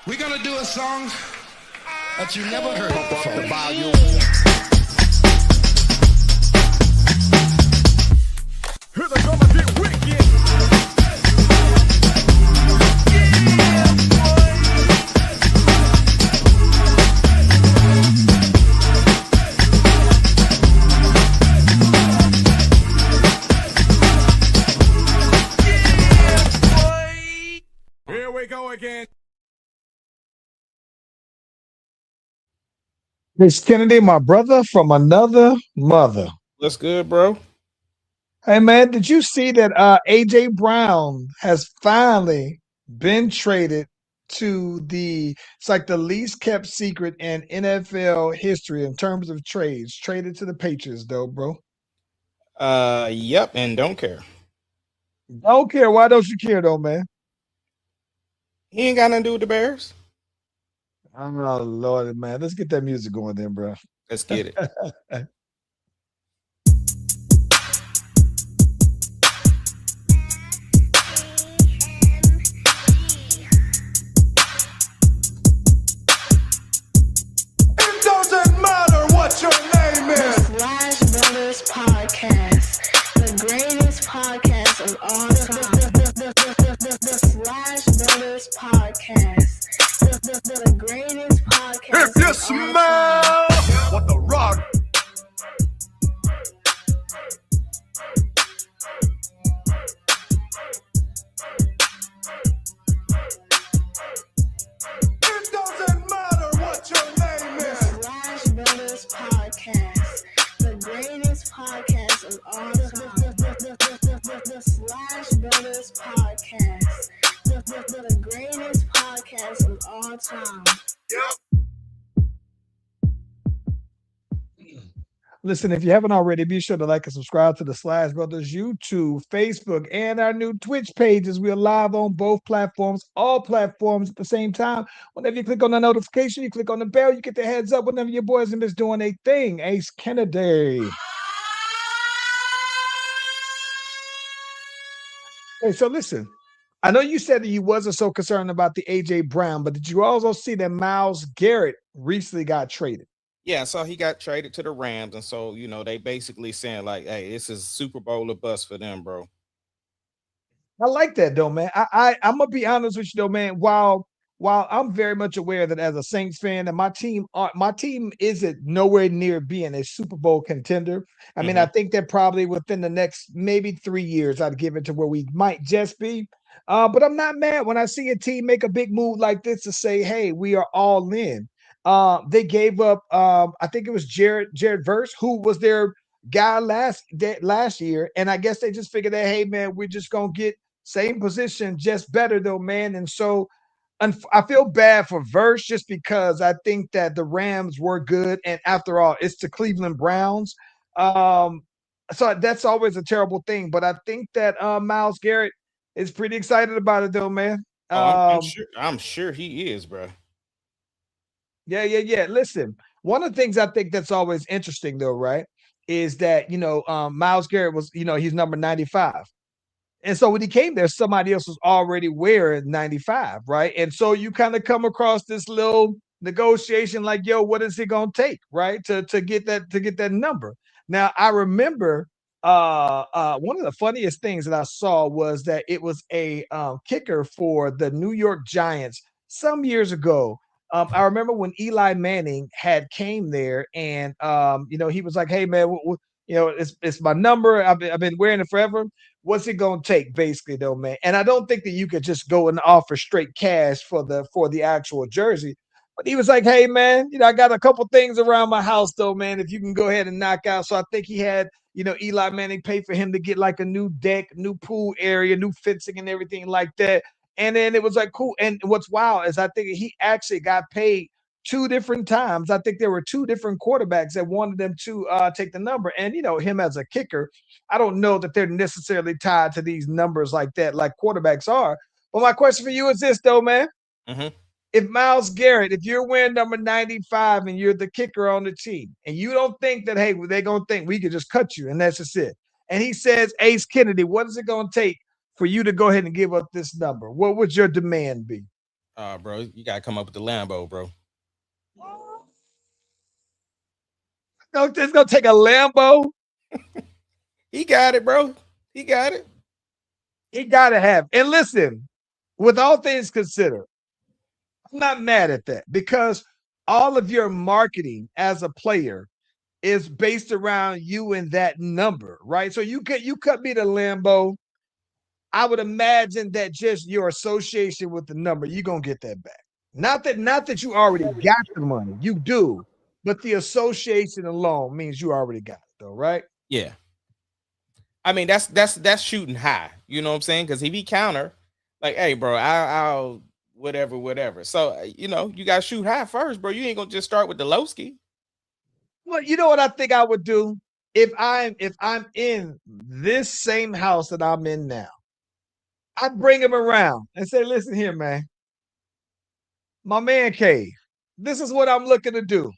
We're gonna do a song that you never heard before. The volume. Here they gonna get wicked. Here we go again. Miss Kennedy, my brother from another mother. What's good, bro? Hey man, did you see that AJ Brown has finally been traded to it's like the least kept secret in NFL history in terms of trades. Traded to the Patriots though, bro. Yep, and don't care. Don't care. Why don't you care though, man? He ain't got nothing to do with the Bears. Oh Lord, man. Let's get that music going then, bro. Let's get it. It doesn't matter what your name is. Slash Brothers Podcast, the greatest podcast of all time. The Slash Brothers Podcast, the greatest podcast. If you of all time. smell what the rock. It doesn't matter what your name The is. Slash Brothers Podcast, the greatest podcast of all time. The Slash Brothers Podcast, the greatest podcast of all time. Yep. Listen, if you haven't already, be sure to like and subscribe to the Slash Brothers YouTube, Facebook, and our new Twitch pages. We are live on both platforms, all platforms at the same time. Whenever you click on the notification, you click on the bell, you get the heads up whenever your boys and Miss doing a thing. Ace Kennedy. Hey, so listen, I know you said that you wasn't so concerned about the AJ Brown, but did you also see that Myles Garrett recently got traded? Yeah, so he got traded to the Rams, and so they basically saying like, "Hey, this is Super Bowl or bust for them, bro." I like that though, man. I'm gonna be honest with you though, man. While I'm very much aware that as a Saints fan, that my team isn't nowhere near being a Super Bowl contender. I mean, I think that probably within the next maybe 3 years, I'd give it to where we might just be. But I'm not mad when I see a team make a big move like this to say, "Hey, we are all in." They gave up. I think it was Jared Verse, who was their guy last year, and I guess they just figured that, hey, man, we're just gonna get same position, just better though, man. And so I feel bad for Verse just because I think that the Rams were good, and after all, it's the Cleveland Browns. Um, so that's always a terrible thing. But I think that Myles Garrett is pretty excited about it though, man. Oh, I'm Um, sure. I'm sure he is, bro. yeah. Listen, one of the things I think that's always interesting though, right, is that Myles Garrett was, he's number 95. And so when he came there, somebody else was already wearing 95, right? And so you kind of come across this little negotiation like, yo, what is it gonna take, right? To get that number. Now I remember one of the funniest things that I saw was that it was a kicker for the New York Giants some years ago. I remember when Eli Manning had came there, and he was like, "Hey man, it's my number. I've been wearing it forever. What's it gonna take, basically, though, man?" And I don't think that you could just go and offer straight cash for the actual jersey. But he was like, "Hey man, I got a couple things around my house though, man. If you can go ahead and knock out." So I think he had Eli Manning pay for him to get like a new deck, new pool area, new fencing, and everything like that. And then it was like cool. And what's wild is I think he actually got paid two different times. I think there were two different quarterbacks that wanted them to take the number. And him as a kicker, I don't know that they're necessarily tied to these numbers like that, like quarterbacks are. But my question for you is this, though, man. hmm If Myles Garrett, if you're wearing number 95 and you're the kicker on the team, and you don't think that, hey, they're going to think we could just cut you and that's just it. And he says, Ace Kennedy, what is it going to take for you to go ahead and give up this number? What would your demand be? Bro, you gotta come up with the Lambo, bro. No, it's gonna take a Lambo. He got it, bro. He got it. He gotta have. And listen, with all things considered, I'm not mad at that because all of your marketing as a player is based around you and that number, right? So you cut me the Lambo. I would imagine that just your association with the number, you're gonna get that back. Not that you already got the money, you do, but the association alone means you already got it, though, right? Yeah. I mean, that's shooting high. You know what I'm saying? Because if he counter, like, hey, bro, I'll whatever. So you gotta shoot high first, bro. You ain't gonna just start with the low ski. Well, you know what I think I would do if I'm in this same house that I'm in now. I'd bring him around and say, "Listen here, man, my man cave. This is what I'm looking to do.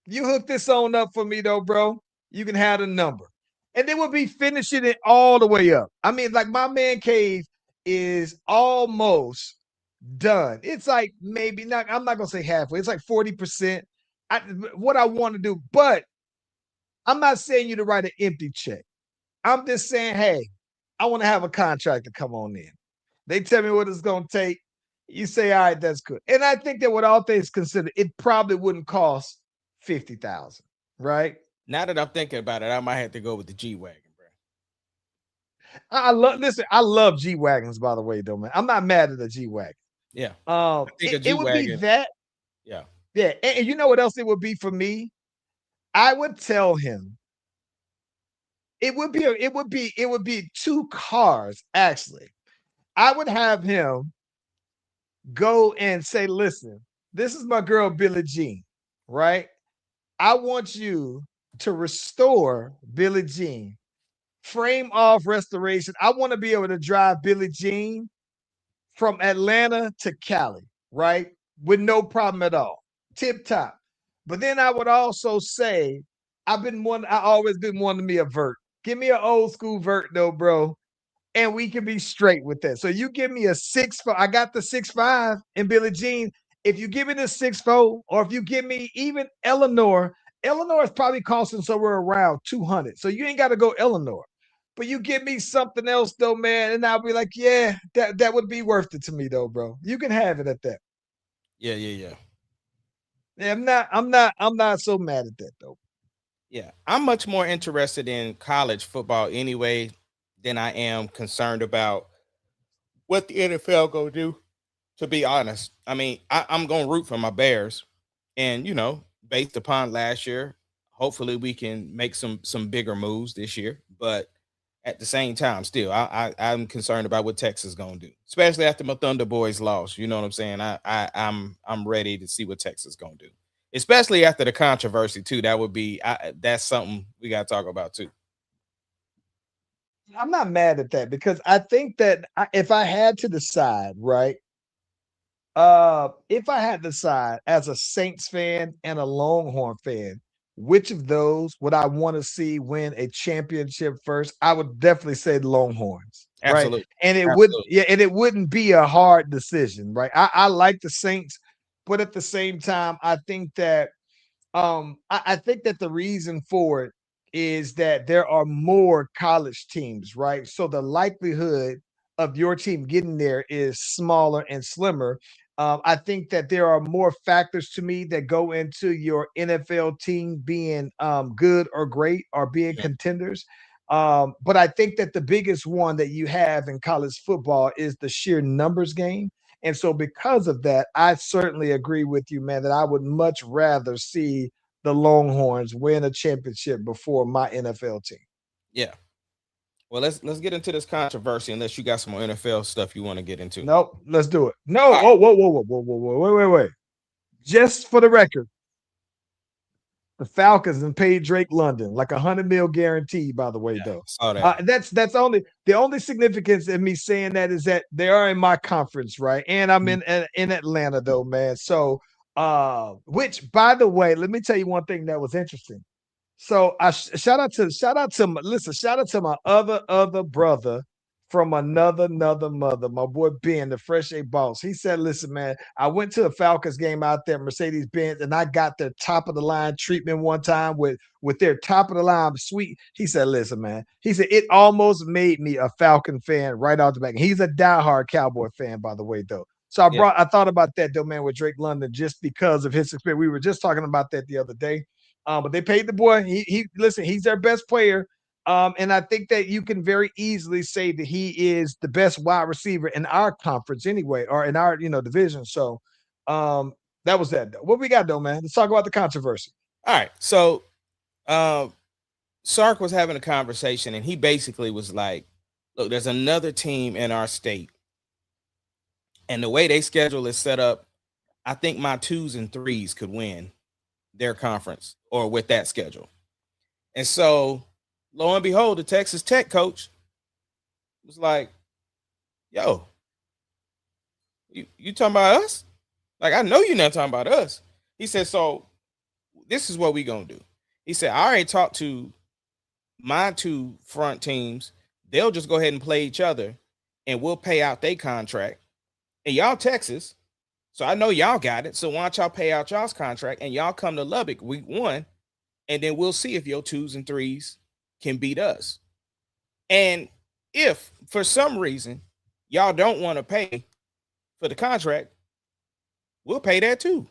You hook this on up for me, though, bro. You can have the number." And then we'll be finishing it all the way up. I mean, like my man cave is almost done. It's like maybe not, I'm not gonna say halfway, it's like 40%. What I want to do, but I'm not saying you to write an empty check. I'm just saying, hey, I want to have a contractor come on in. They tell me what it's gonna take. You say, all right, that's good. And I think that with all things considered, it probably wouldn't cost 50,000, right? Now that I'm thinking about it, I might have to go with the G wagon, bro. I love G Wagons, by the way, though, man. I'm not mad at the G Wagon. Yeah, I think a G It would be wagon. that. Yeah, Yeah. And you know what else it would be for me? I would tell him it would be two cars, actually. I would have him go and say, listen, this is my girl Billie Jean, right? I want you to restore Billie Jean. Frame off restoration. I want to be able to drive Billie Jean from Atlanta to Cali, right? With no problem at all. Tip top. But then I would also say, I always been wanting me a vert. Give me an old school vert though, bro. And we can be straight with that. So you give me a 6'4", I got the 6'5" in Billie Jean. If you give me the 6'4", or if you give me even Eleanor is probably costing somewhere around 200. So you ain't got to go Eleanor. But you give me something else though, man, and I'll be like, yeah, that would be worth it to me though, bro. You can have it at that. yeah. Yeah, I'm not so mad at that though. Yeah, I'm much more interested in college football anyway than I am concerned about what the NFL gonna do. To be honest, I mean, I'm gonna root for my Bears, and based upon last year, hopefully we can make some bigger moves this year. But at the same time, still, I'm concerned about what Texas gonna do, especially after my Thunder Boys lost. You know what I'm saying? I'm ready to see what Texas gonna do, especially after the controversy too. That's something we gotta talk about too. I'm not mad at that because I think that if I had to decide, right? If I had to decide as a Saints fan and a Longhorn fan, which of those would I want to see win a championship first? I would definitely say the Longhorns, right? Absolutely, And absolutely. and it wouldn't be a hard decision, right? I like the Saints, but at the same time, I think that the reason for it is that there are more college teams, right? So the likelihood of your team getting there is smaller and slimmer. I think that there are more factors to me that go into your NFL team being good or great or being Mhm. contenders. But I think that the biggest one that you have in college football is the sheer numbers game. And so, because of that, I certainly agree with you, man, that I would much rather see the Longhorns win a championship before my NFL team. Yeah. Well, let's get into this controversy. Unless you got some more NFL stuff you want to get into. Nope, let's do it. No, All right. oh, whoa, wait. Just for the record, the Falcons and paid Drake London like 100 mil guarantee. By the way, Yeah, though, saw that. that's only the only significance in me saying that is that they are in my conference, right? And I'm Mhm. in Atlanta, though, man. So, which by the way, let me tell you one thing that was interesting. So shout out to my other brother from another mother, my boy Ben, the Fresh A Boss. He said, listen, man, I went to a Falcons game out there, Mercedes-Benz, and I got their top of the line treatment one time with their top of the line suite. He said, listen, man, he said, it almost made me a Falcon fan right off the back. He's a diehard Cowboy fan, by the way, though. So I thought about that though, man, with Drake London, just because of his experience. We were just talking about that the other day. But they paid the boy. He listen, he's their best player. And I think that you can very easily say that he is the best wide receiver in our conference anyway, or in our division. So that was that though. What we got though, man? Let's talk about the controversy. All right. So Sark was having a conversation and he basically was like, look, there's another team in our state. And the way they schedule is set up, I think my 2s and 3s could win their conference or with that schedule. And so lo and behold, the Texas Tech coach was like, yo, you talking about us? Like, I know you're not talking about us. He said, so this is what we gonna do. He said, I already talked to my 2 front teams. They'll just go ahead and play each other and we'll pay out their contract. And y'all Texas, so I know y'all got it. So why don't y'all pay out y'all's contract and y'all come to Lubbock week 1, and then we'll see if your 2s and 3s can beat us. And if for some reason y'all don't want to pay for the contract, we'll pay that too.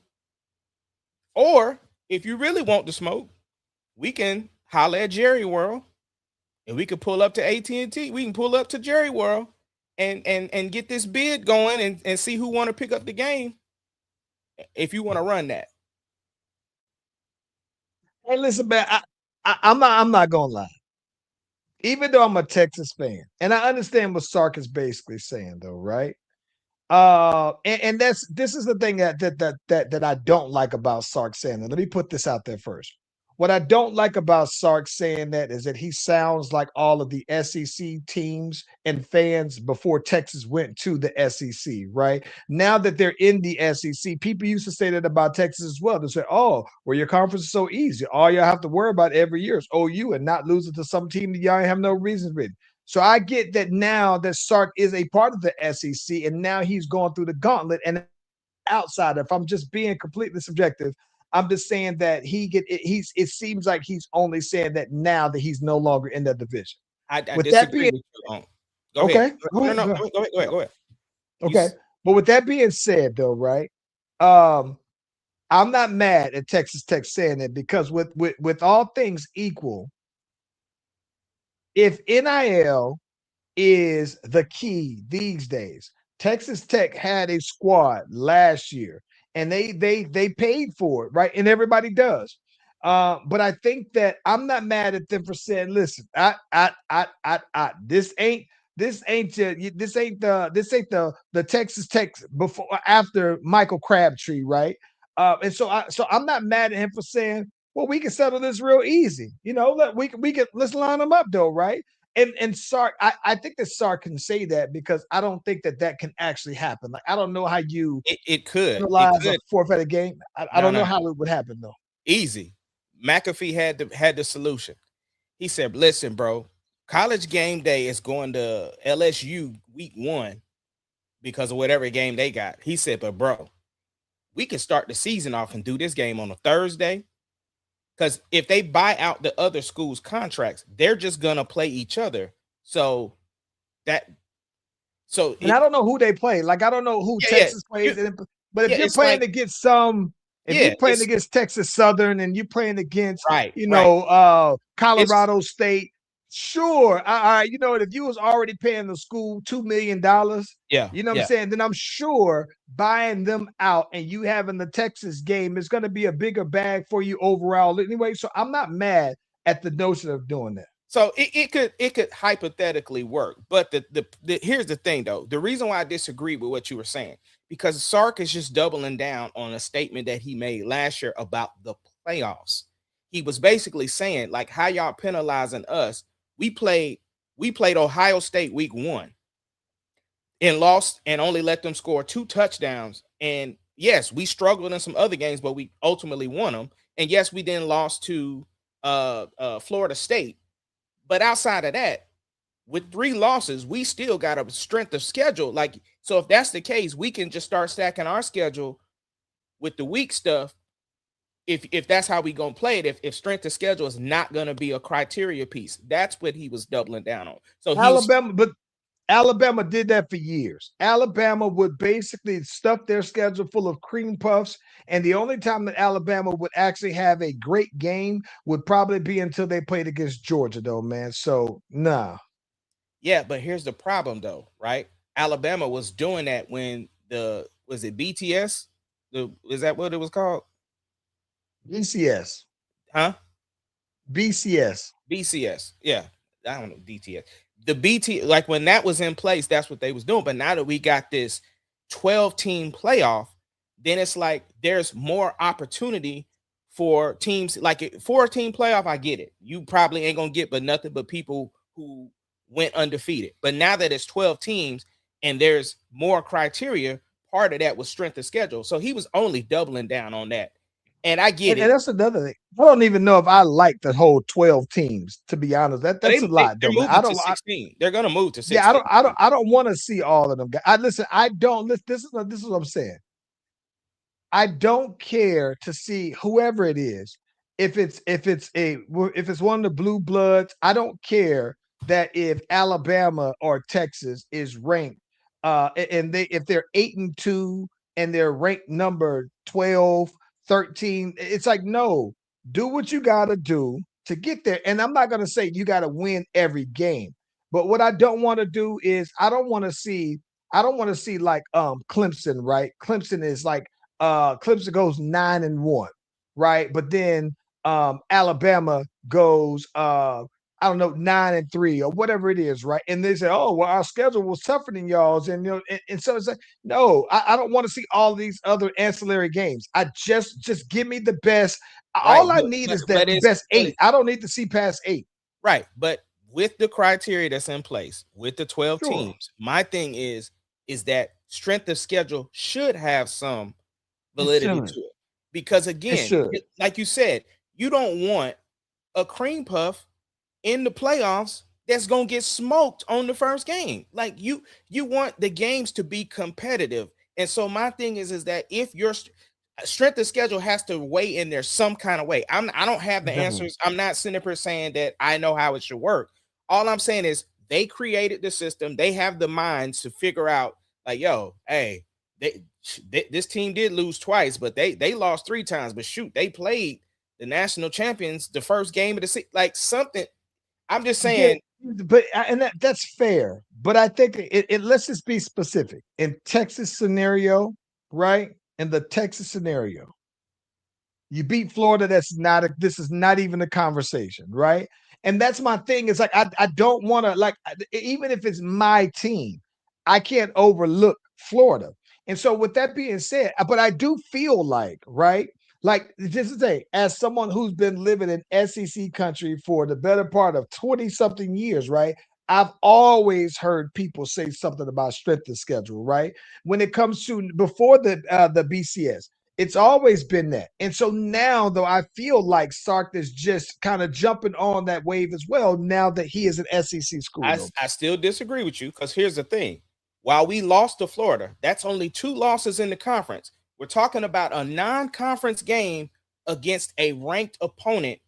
Or if you really want the smoke, we can holler at Jerry World and we can pull up to AT&T. We can pull up to Jerry World and get this bid going and see who want to pick up the game if you want to run that. Hey, listen, man, I'm not gonna lie. Even though I'm a Texas fan, and I understand what Sark is basically saying, though, right? And this is the thing that I don't like about Sark saying that. Let me put this out there first. What I don't like about Sark saying that is that he sounds like all of the SEC teams and fans before Texas went to the SEC, right? Now that they're in the SEC, people used to say that about Texas as well. They say, oh, well, your conference is so easy. All y'all have to worry about every year is OU and not losing to some team that y'all have no reason with. So I get that now that Sark is a part of the SEC and now he's going through the gauntlet and outside. If I'm just being completely subjective, I'm just saying that it seems like he's only saying that now that he's no longer in that division. I with that being, with you. Go ahead. Go ahead. Okay. But with that being said, though, right? I'm not mad at Texas Tech saying it because with all things equal, if NIL is the key these days, Texas Tech had a squad last year and they paid for it, right? And everybody does. But I think that I'm not mad at them for saying, listen, this ain't the Texas Tech before after Michael Crabtree, right? And so I'm not mad at him for saying, well, we can settle this real easy. Let's line them up though, right? And Sark, I think that Sark can say that because I don't think that can actually happen. Like, I don't know how you it could penalize a forfeited game. I don't know how it would happen though. Easy. McAfee had the solution. He said, listen, bro, College game day is going to LSU week 1 because of whatever game they got. He said, but bro, we can start the season off and do this game on a Thursday. Because if they buy out the other school's contracts, they're just gonna play each other. And I don't know who they play. Like, I don't know who Texas plays. But if you're playing against you're playing against Texas Southern and you're playing against Colorado State, sure. All right, if you was already paying the school $2 million, what I'm saying, then I'm sure buying them out and you having the Texas game is going to be a bigger bag for you overall anyway. So I'm not mad at the notion of doing that. So it could hypothetically work, but the here's the thing though. The reason why I disagree with what you were saying, because Sark is just doubling down on a statement that he made last year about the playoffs. He was basically saying, like, how y'all penalizing us? We played Ohio State week 1 and lost and only let them score 2 touchdowns. And yes, we struggled in some other games, but we ultimately won them. And yes, we then lost to Florida State. But outside of that, with 3 losses, we still got a strength of schedule. Like, so if that's the case, we can just start stacking our schedule with the weak stuff. If that's how we gonna play it, if strength of schedule is not gonna be a criteria piece, that's what he was doubling down on. So Alabama did that for years. Alabama would basically stuff their schedule full of cream puffs, and the only time that Alabama would actually have a great game would probably be until they played against Georgia, though, man. So, nah. yeah, but here's the problem, though, right? Alabama was doing that when was it BTS? Is that what it was called? BCS. Huh? BCS. BCS. Yeah. I don't know, DTS. The BT, like when that was in place, that's what they was doing. But now that we got this 12-team playoff, then it's like there's more opportunity for teams. Like 4-team playoff, I get it. You probably ain't gonna get but nothing but people who went undefeated. But now that it's 12 teams and there's more criteria, part of that was strength of schedule. So he was only doubling down on that. And I get it. And that's another thing. I don't even know if I like the whole 12 teams, to be honest. That's a lot, though. I don't. 16. They're gonna move to 16. Yeah, I don't want to see all of them. Listen, I don't. This is what I'm saying. I don't care to see whoever it is. If it's one of the blue bloods, I don't care that if Alabama or Texas is ranked, and if they're 8-2 and they're ranked number 12, 13, it's like, no, do what you got to do to get there. And I'm not going to say you got to win every game, but what I don't want to do is I don't want to see like Clemson, right? Clemson is like Clemson goes 9-1, right? But then Alabama goes I don't know, 9-3 or whatever it is, right? And they say, oh, well, our schedule was tougher than y'all's. And and so it's like, no, I don't want to see all these other ancillary games. I just give me the best. Right, all I need is the best 8. I don't need to see past 8. Right. But with the criteria that's in place, with the 12 Sure. teams, my thing is that strength of schedule should have some validity to it. Because again, like you said, you don't want a cream puff in the playoffs that's gonna get smoked on the first game. Like you want the games to be competitive. And so my thing is that if your strength of schedule has to weigh in there some kind of way. I don't have the answers. I'm not sitting here saying that I know how it should work. All I'm saying is they created the system. They have the minds to figure out, like, yo, hey, this team did lose twice, but they lost 3 times. But shoot, they played the national champions the first game of the season. Like something. I'm just saying. Yeah, but that's fair. But I think it let's just be specific. In Texas scenario, right? In the Texas scenario, you beat Florida. This is not even a conversation, right? And that's my thing. It's like I don't want to, like, even if it's my team, I can't overlook Florida. And so with that being said, but I do feel like, right? Like, just to say, as someone who's been living in SEC country for the better part of 20-something years, right? I've always heard people say something about strength of schedule, right? When it comes to before the BCS, it's always been that. And so now, though, I feel like Sark is just kind of jumping on that wave as well now that he is an SEC school. I still disagree with you because here's the thing. While we lost to Florida, that's only 2 losses in the conference. We're talking about a non-conference game against a ranked opponent.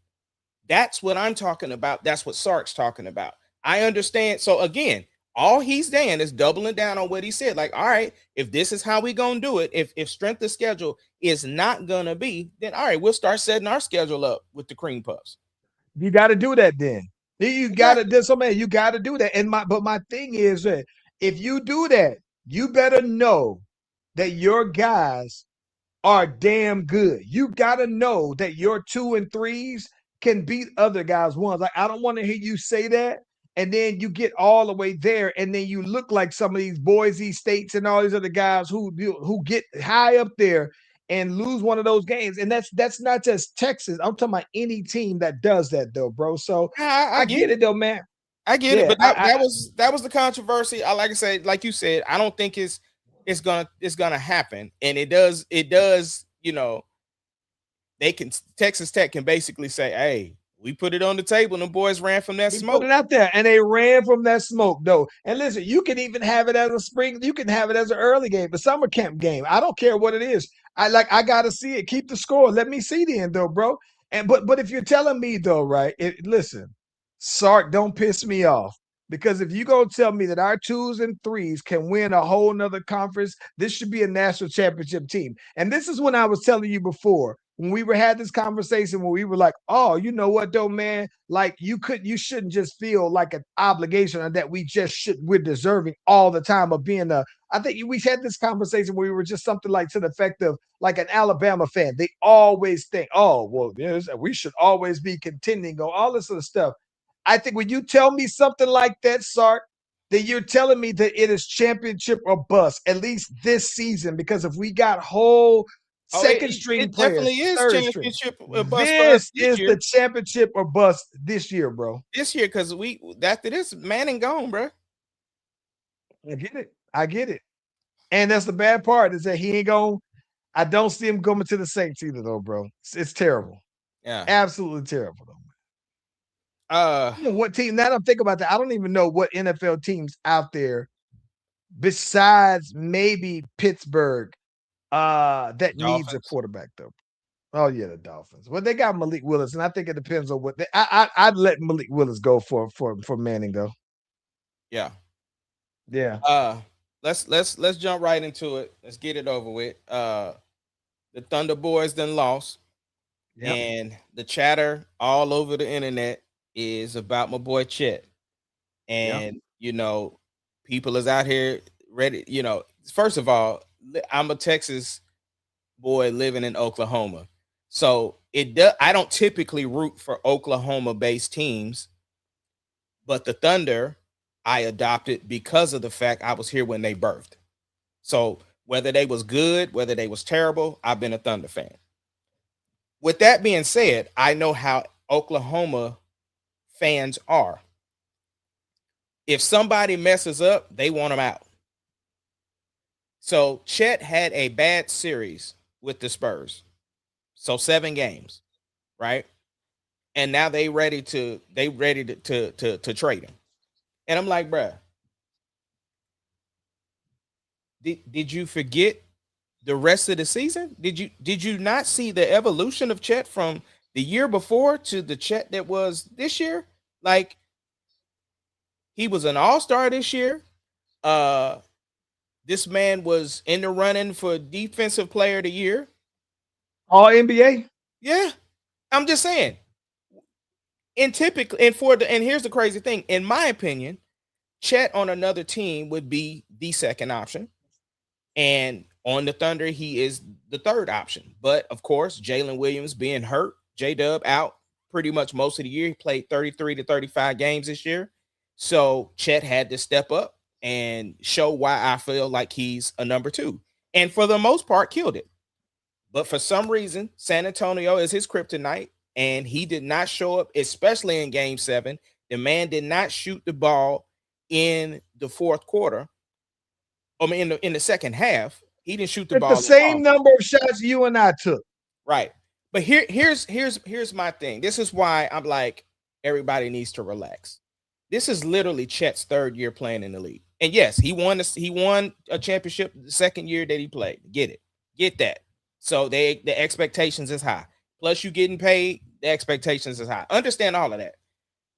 That's what I'm talking about. That's what Sark's talking about. I understand. So again, all he's saying is doubling down on what he said. Like, all right, if this is how we gonna do it, if strength of schedule is not gonna be, then all right, we'll start setting our schedule up with the cream puffs. You got to do that then. You got to do something. You got to do that. But my thing is that if you do that, you better know that your guys are damn good. You got to know that your 2 and 3s can beat other guys' 1s. Like, I don't want to hear you say that, and then you get all the way there, and then you look like some of these Boise States and all these other guys who get high up there and lose one of those games. And that's not just Texas. I'm talking about any team that does that, though, bro. So I get it, though, man. I get it, but that was the controversy. Like I said, like you said, I don't think it's gonna happen, and it does. You know, Texas Tech can basically say, hey, We put it on the table, and the boys ran from that We smoke. put it out there, and they ran from that smoke, though. And listen, you can even have it as a spring. You can have it as an early game, a summer camp game. I don't care what it is. I gotta see it. Keep the score. Let me see then, though, bro. And but if you're telling me though, right? Listen, Sark, don't piss me off. Because if you gonna tell me that our 2s and 3s can win a whole nother conference, this should be a national championship team. And this is when I was telling you before, when we had this conversation where we were like, oh, you know what though, man? Like you shouldn't just feel like an obligation or that we're deserving all the time of being a. I think we had this conversation where we were just something like to the effect of like an Alabama fan. They always think, oh, well, yes, we should always be contending or all this other stuff. I think when you tell me something like that, Sark, then you're telling me that it is championship or bust, at least this season, because if we got whole second string it players, definitely is third string, championship bust for us this is year. the championship or bust this year, bro. This year, because after this, Manning gone, bro. I get it. And that's the bad part is that he ain't going. I don't see him coming to the Saints either, though, bro. It's terrible. Yeah, Absolutely terrible, though. What team? Now that I'm thinking about that, I don't even know what NFL teams out there besides maybe Pittsburgh that needs a quarterback though. Oh yeah, the Dolphins. Well, they got Malik Willis, and I think it depends on what I'd let Malik Willis go for Manning though. Yeah. Let's jump right into it. Let's get it over with. The Thunder Boys then lost, and the chatter all over the internet is about my boy Chet. And people is out here ready. First of all, I'm a Texas boy living in Oklahoma, so I don't typically root for Oklahoma-based teams, but the Thunder I adopted because of the fact I was here when they birthed. So whether they was good, whether they was terrible, I've been a Thunder fan. With that being said, I know how Oklahoma fans are. If somebody messes up, they want them out. So Chet had a bad series with the Spurs. So 7 games, right? And now they ready to trade him. And I'm like, bruh, did you forget the rest of the season? Did you not see the evolution of Chet from the year before to the Chet that was this year? Like, he was an all-star this year. This man was in the running for defensive player of the year. All NBA? Yeah. I'm just saying. And here's the crazy thing. In my opinion, Chet on another team would be the second option. And on the Thunder, he is the third option. But of course, Jalen Williams being hurt, J-Dub out pretty much most of the year. He played 33 to 35 games this year. So Chet had to step up and show why I feel like he's a number 2. And for the most part, killed it. But for some reason, San Antonio is his kryptonite, and he did not show up, especially in Game 7. The man did not shoot the ball in the fourth quarter. I mean, in the second half, he didn't shoot the ball. The same number of shots you and I took. Right. But here's my thing. This is why I'm like, everybody needs to relax. This is literally Chet's 3rd year playing in the league. And yes, he won a championship the second year that he played. Get that. So the expectations is high. Plus you getting paid, the expectations is high. Understand all of that.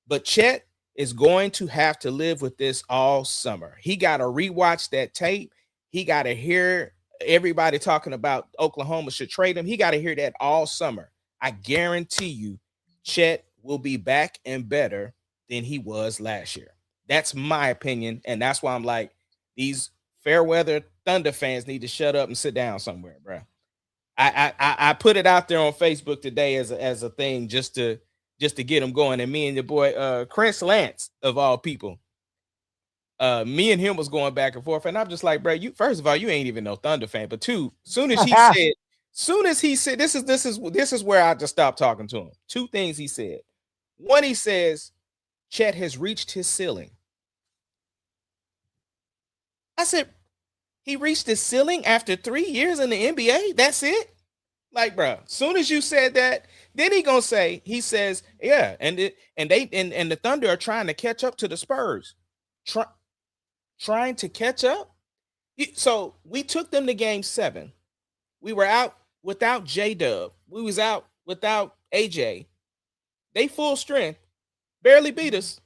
But Chet is going to have to live with this all summer. He got to rewatch that tape. He got to hear everybody talking about Oklahoma should trade him. He got to hear that all summer. I guarantee you, Chet will be back and better than he was last year. That's my opinion. And that's why I'm like, these fair weather Thunder fans need to shut up and sit down somewhere, bro. I put it out there on Facebook today as a thing just to get them going. And me and your boy Chris Lance, of all people, me and him was going back and forth, and I'm just like, bro, you first of all, you ain't even no Thunder fan, but two, soon as he said this is where I just stopped talking to him. 2 things he said. One, he says Chet has reached his ceiling. I said, he reached his ceiling after 3 years in the NBA? That's it? Like, bro, soon as you said that, then he gonna say, he says, yeah, and the Thunder are trying to catch up to the Spurs. Trying to catch up. So we took them to game 7. We were out without J-Dub. We was out without AJ. They full strength, barely beat us.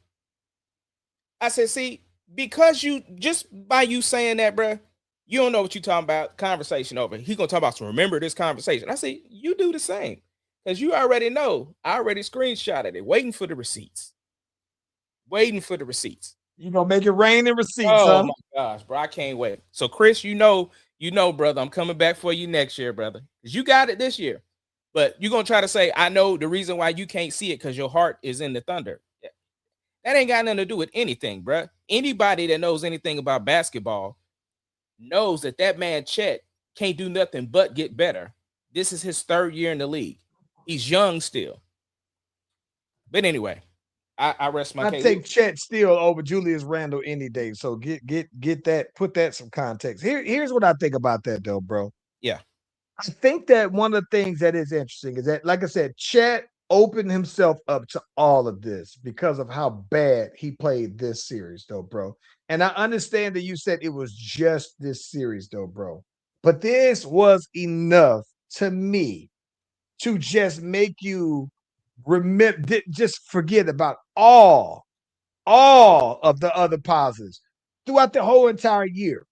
I said, see, because you just by you saying that, bro, you don't know what you're talking about. Conversation over. He's gonna talk about some. Remember this conversation. I say, you do the same. Because you already know. I already screenshotted it, waiting for the receipts. Waiting for the receipts. You gonna make it rain in receipts, Oh huh? my gosh, bro. I can't wait. So, Chris, you know, brother, I'm coming back for you next year, brother. Because you got it this year. But you're gonna try to say, I know the reason why you can't see it because your heart is in the Thunder. That ain't got nothing to do with anything, bro. Anybody that knows anything about basketball knows that man Chet can't do nothing but get better. This is his 3rd year in the league. He's young still. But anyway, I rest my case. I take Chet Steele over Julius Randle any day. So get that, put that some context. Here's what I think about that though, bro. Yeah. I think that one of the things that is interesting is that, like I said, Chet opened himself up to all of this because of how bad he played this series, though, bro. And I understand that you said it was just this series, though, bro. But this was enough to me to just make you remember, just forget about all of the other positives throughout the whole entire year.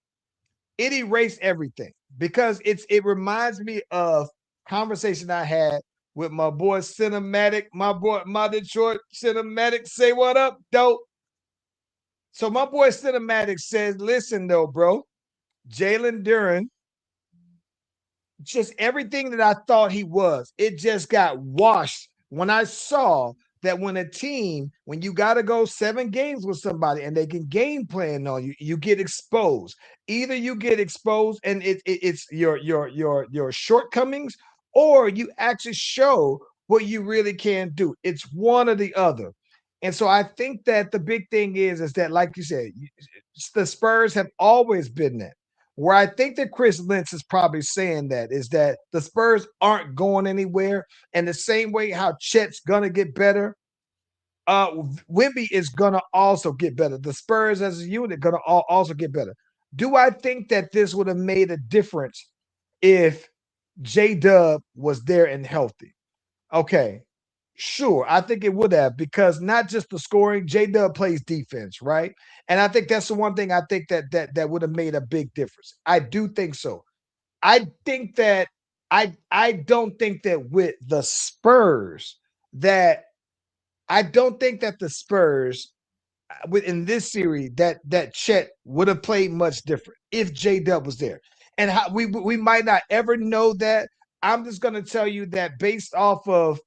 It erased everything because it reminds me of conversation I had with my boy Cinematic, my Detroit Cinematic. Say what up, dope. So my boy Cinematic says, listen though, bro, Jalen Duren, just everything that I thought he was, it just got washed when I saw that when a team, when you got to go 7 games with somebody and they can game plan on you, you get exposed. Either you get exposed and it's your shortcomings, or you actually show what you really can do. It's one or the other. And so I think that the big thing is that, like you said, the Spurs have always been that. Where I think that Chris Lentz is probably saying that is that the Spurs aren't going anywhere. And the same way how Chet's going to get better, Wemby is going to also get better. The Spurs as a unit going to also get better. Do I think that this would have made a difference if J-Dub was there and healthy? Okay, sure. I think it would have, because not just the scoring, J-Dub plays defense, right? And I think that's the one thing I think that would have made a big difference. I do think so. I think that I don't think that with the Spurs that I don't think that the Spurs within this series that Chet would have played much different if J-Dub was there. And how we might not ever know that. I'm just going to tell you that based off of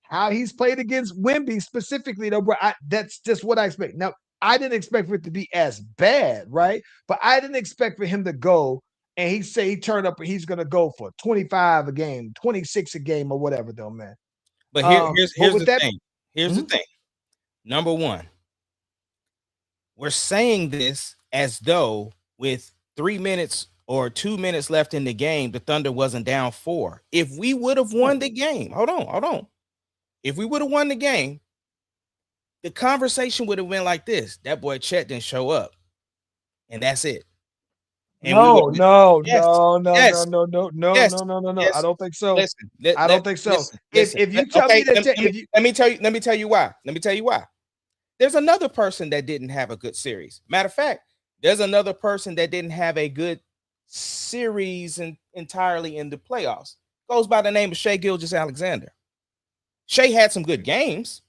how he's played against Wemby specifically, though, bro, that's just what I expect. Now, I didn't expect for it to be as bad, right? But I didn't expect for him to go and he turned up and he's going to go for 25 a game, 26 a game, or whatever, though, man. But here's the thing. Here's the thing. Number one, we're saying this as though with 3 minutes or 2 minutes left in the game, the Thunder wasn't down 4. If we would have won the game, hold on. If we would have won the game, the conversation would have been like this: that boy Chet didn't show up, and that's it. And no. Yes. I don't think so. Listen, I don't think so. Listen. If you tell me that, let me tell you why. There's another person that didn't have a good series. Matter of fact, there's another person that didn't have a good series entirely in the playoffs. Goes by the name of Shai Gilgeous-Alexander. Shai had some good games,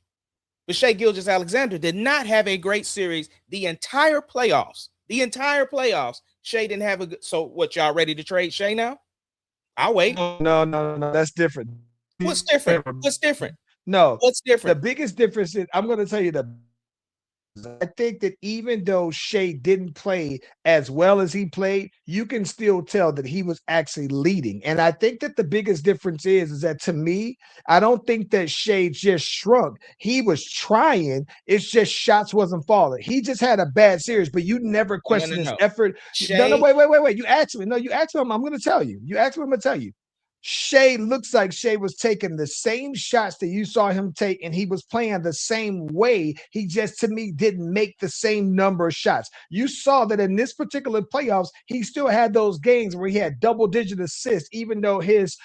but Shai Gilgeous-Alexander did not have a great series the entire playoffs. Shai didn't have a good. So what, y'all ready to trade Shai now? I'll wait. No. That's different. What's different? No. What's different? The biggest difference is, I'm going to tell you I think that even though Shai didn't play as well as he played, you can still tell that he was actually leading. And I think that the biggest difference is that, to me, I don't think that Shai just shrunk. He was trying. It's just shots wasn't falling. He just had a bad series, but you never question his effort. Shai, wait. You asked me. No, you asked him. I'm going to tell you. You asked me. I'm going to tell you. Shea looks like Shea was taking the same shots that you saw him take, and he was playing the same way. He just, to me, didn't make the same number of shots. You saw that in this particular playoffs, he still had those games where he had double-digit assists, even though his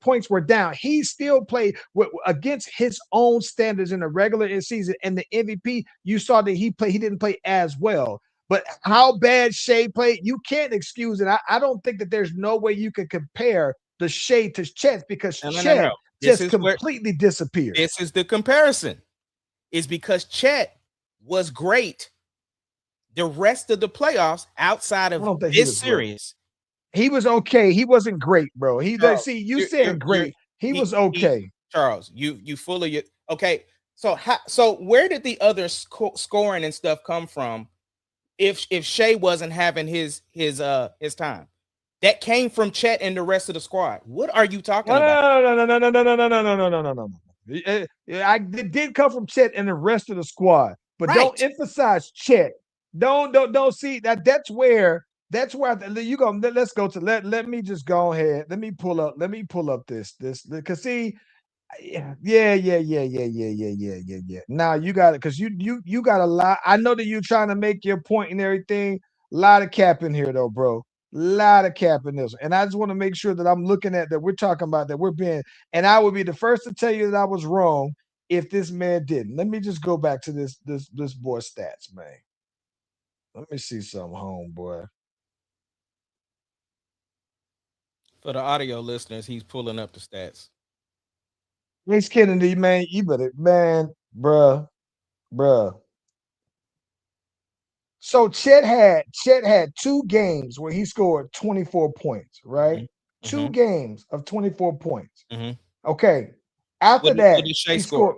points were down. He still played against his own standards in the regular season, and the MVP, you saw that he didn't play as well. But how bad Shea played, you can't excuse it. I don't think that there's no way you can compare the Shea to Chet, because Chet just completely disappeared. This is the comparison. Is because Chet was great the rest of the playoffs outside of this series. Great. He was okay. He wasn't great, bro. Charles, see, you saying great. He was okay. Charles, you full of your okay. So where did the other scoring and stuff come from? If Shea wasn't having his time, that came from Chet and the rest of the squad. What are you talking about? No. It did come from Chet and the rest of the squad, but don't emphasize Chet. Don't see that. That's where you go. Let's go to let me just go ahead. Let me pull up this because see. Yeah. Now you got it because you got a lot. I know that you're trying to make your point and everything. A lot of cap in here though, bro. Lot of cap in this, and I just want to make sure that I'm looking at that. We're talking about that we're being, and I would be the first to tell you that I was wrong if this man didn't. Let me just go back to this boy stats, man. Let me see some homeboy. For the audio listeners, he's pulling up the stats. Ace Kennedy, man, you better, man, bruh. So Chet had 2 games where he scored 24 points, right? Mm-hmm. 2 games of 24 points. Mm-hmm. Okay. After that, he scored.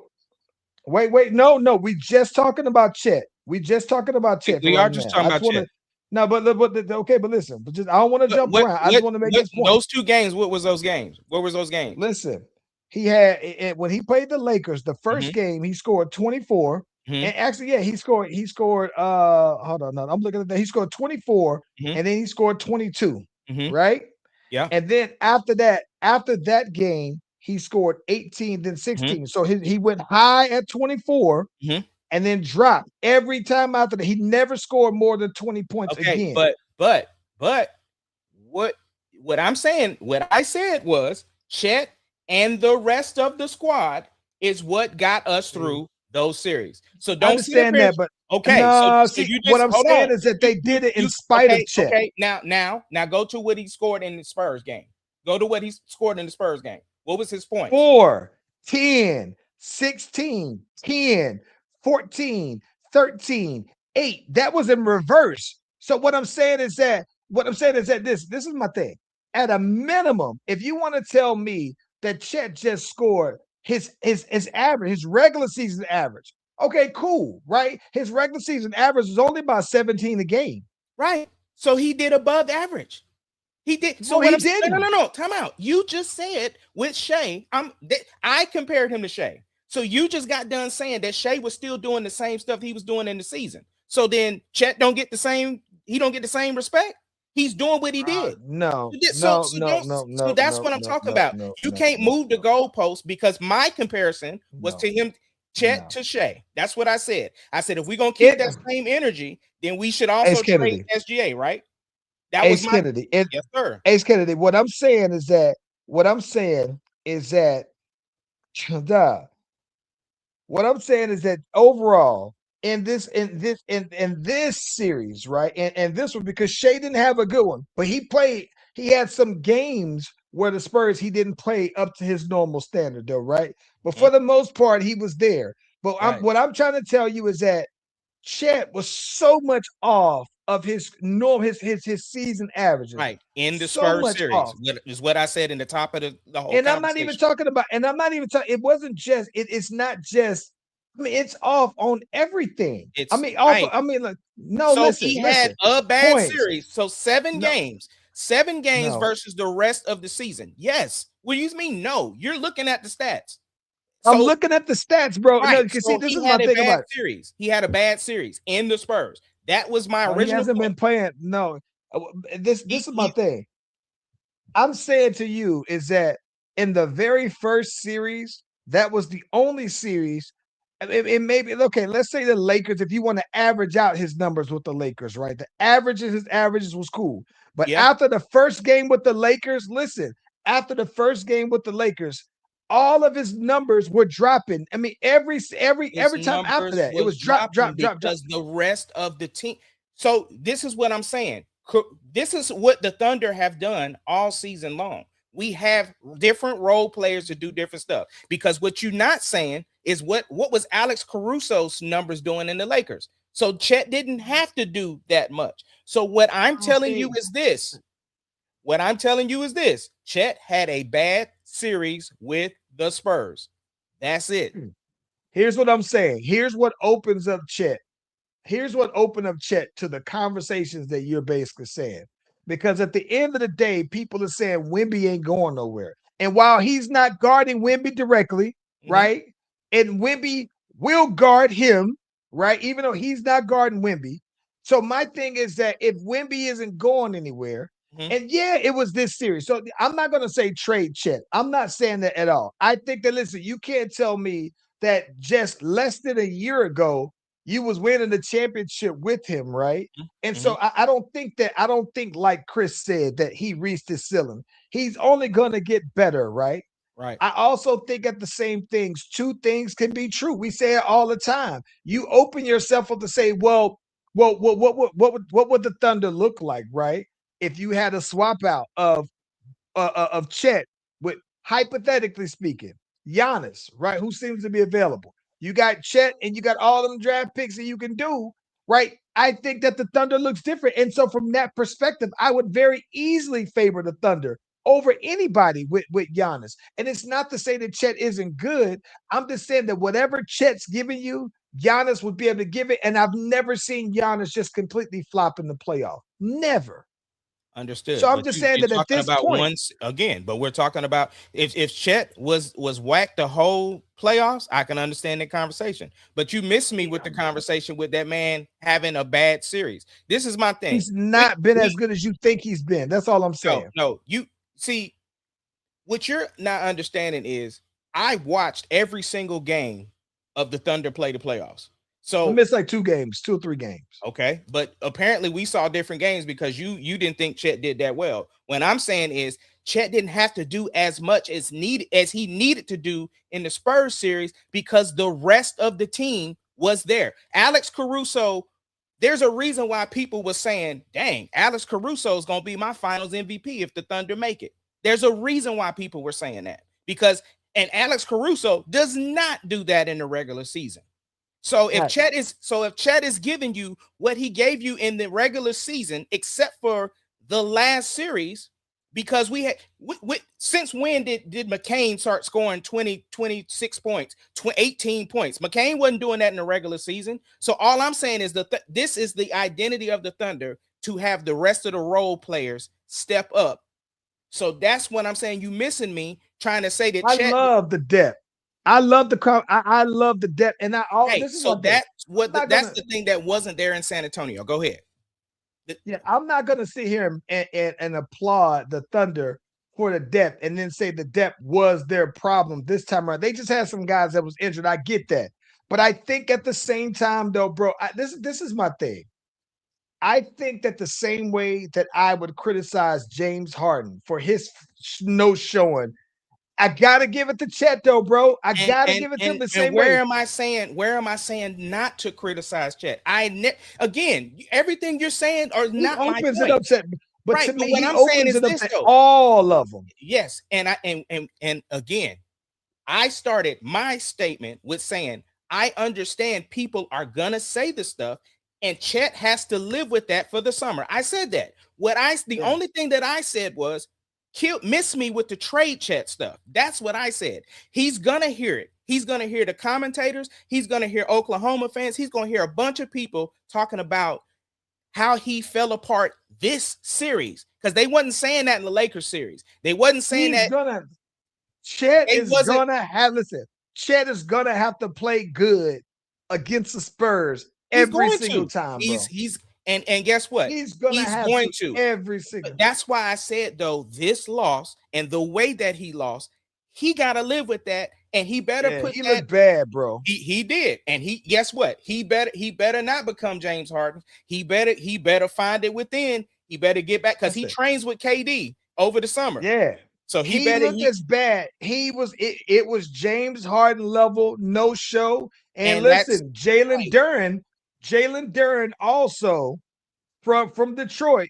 Wait, no. We just talking about Chet. We are just talking about Chet. We are just talking about Chet. No, but okay, but listen, but just I don't want to jump around. I just want to make this point. Those 2 games, what was those games? What was those games? Listen, he had when he played the Lakers, the first game, he scored 24. And actually, yeah, he scored. Hold on, no, I'm looking at that. He scored 24, and then he scored 22, right? Yeah. And then after that game, he scored 18, then 16. So he went high at 24, and then dropped every time after that. He never scored more than 20 points again. But what I'm saying, what I said was Chet and the rest of the squad is what got us through those series. So don't understand that, but okay. No, so see, what I'm saying is that they did it in spite of Chet. Okay, now go to what he scored in the Spurs game. Go to what he scored in the Spurs game. What was his point? 4, 10, 16, 10, 14, 13, 8. That was in reverse. So what I'm saying is that this is my thing. At a minimum, if you want to tell me that Chet just scored his average, his regular season average. Okay, cool, right? His regular season average is only about 17 a game. Right. So he did above average. He did. So he didn't. No. Time out. You just said with Shea, I compared him to Shea. So you just got done saying that Shea was still doing the same stuff he was doing in the season. So then Chet don't get the same respect. He's doing what he did. No. So that's what I'm talking about. You can't move the goalpost because my comparison was to him, Chet to Shea. That's what I said. I said if we're gonna keep that same energy, then we should also trade SGA, right? That was Kennedy. Yes, sir. Ace Kennedy. What I'm saying is that overall, in this series, right? And this one, because Shea didn't have a good one, but he had some games where the Spurs, he didn't play up to his normal standard though, right? But for the most part, he was there. But what I'm trying to tell you is that Chet was so much off of his season averages. Right. In the Spurs series. Is what I said in the top of the whole and I'm not even talking about, it wasn't just, it's not just, I mean, it's off on everything. So listen. He had a bad series. So 7 games versus the rest of the season. Yes. What do you mean? No, you're looking at the stats. I'm looking at the stats, bro. Right. No, this is my thing about series. He had a bad series in the Spurs. That was my original. He hasn't been playing. No, this is my thing. I'm saying to you is that in the very first series, that was the only series. It may be okay. Let's say the Lakers, if you want to average out his numbers with the Lakers, right? His averages was cool. But Yeah, after the first game with the Lakers, listen, after the first game with the Lakers, all of his numbers were dropping. I mean, his every time after numbers that, it was was drop, dropping drop, drop, drop. because the rest of the team. So this is what I'm saying. This is what the Thunder have done all season long. We have different role players to do different stuff, because what you're not saying is what was Alex Caruso's numbers doing in the Lakers. So Chet didn't have to do that much. So what I'm telling you is this. What I'm telling you is this. Chet had a bad series with the Spurs. That's it. Here's what I'm saying. Here's what opens up Chet. Here's what opened up Chet to the conversations that you're basically saying. Because at the end of the day, people are saying Wemby ain't going nowhere. And while he's not guarding Wemby directly, right? And Wemby will guard him, right? Even though he's not guarding Wemby. So my thing is that if Wemby isn't going anywhere, and yeah, it was this series. So I'm not going to say trade Chet. I'm not saying that at all. I think that, listen, you can't tell me that just less than a year ago, you was winning the championship with him, right? And so I don't think like Chris said that he reached his ceiling. He's only going to get better, right? Right. I also think at the same things, two things can be true. We say it all the time. You open yourself up to say, well, what would the Thunder look like, right? If you had a swap out of Chet with, hypothetically speaking, Giannis, right? Who seems to be available. You got Chet and you got all them draft picks that you can do, right? I think that the Thunder looks different. And so from that perspective, I would very easily favor the Thunder over anybody with Giannis. And it's not to say that Chet isn't good. I'm just saying that whatever Chet's giving you, Giannis would be able to give it. And I've never seen Giannis just completely flop in the playoff. Never. Understood. So I'm But just saying you're that at talking this about point, once again, but we're talking about if Chet was whacked the whole playoffs, I can understand that conversation. But you missed me with the conversation with that man having a bad series. This is my thing. he's not been as good as you think he's been. That's all I'm saying. No, you see what you're not understanding is I watched every single game of the Thunder play the playoffs. So We missed like 2 games, 2 or 3 games. okay, but apparently we saw different games because you didn't think Chet did that well. What I'm saying is Chet didn't have to do as much as he needed to do in the Spurs series because the rest of the team was there. Alex Caruso, there's a reason why people were saying, "Dang, Alex Caruso is going to be my Finals MVP if the Thunder make it." There's a reason why people were saying that, because and Alex Caruso does not do that in the regular season. So if Chet is giving you what he gave you in the regular season, except for the last series, because since when did McCain start scoring 20, 26 points, 18 points? McCain wasn't doing that in the regular season. So all I'm saying is that this is the identity of the Thunder, to have the rest of the role players step up. So that's what I'm saying. You missing me trying to say that I love the depth. I love the depth, and this is that's the thing that wasn't there in San Antonio. Go ahead. Yeah, I'm not gonna sit here and applaud the Thunder for the depth and then say the depth was their problem this time around. They just had some guys that was injured. I get that, but I think at the same time, though, bro, this is my thing. I think that the same way that I would criticize James Harden for his no showing, I gotta give it to Chet, though, bro. I gotta give it to him the same way. Where am I saying not to criticize Chet? Again, everything you're saying are not my point. It up, Chet, but right, to me, what he I'm opens saying is it up this, to though. all of them. Yes, and again, I started my statement with saying I understand people are gonna say this stuff, and Chet has to live with that for the summer. I said that. The only thing that I said was miss me with the trade Chet stuff. That's what I said. He's gonna hear it. He's gonna hear the commentators. He's gonna hear Oklahoma fans. He's gonna hear a bunch of people talking about how he fell apart this series, because they wasn't saying that in the Lakers series. They wasn't saying Chet is gonna have to play good against the Spurs every single time, bro. And guess what? He's going to every single. That's why I said, though, this loss and the way that he lost he got to live with that, and he better put he that. looked bad, bro. He did, and guess what? He better not become James Harden. He better find it within. He better get back because he trains with KD over the summer. Yeah. So he looked as bad. He was it was James Harden level no show. And listen, Jalen Duren also from Detroit,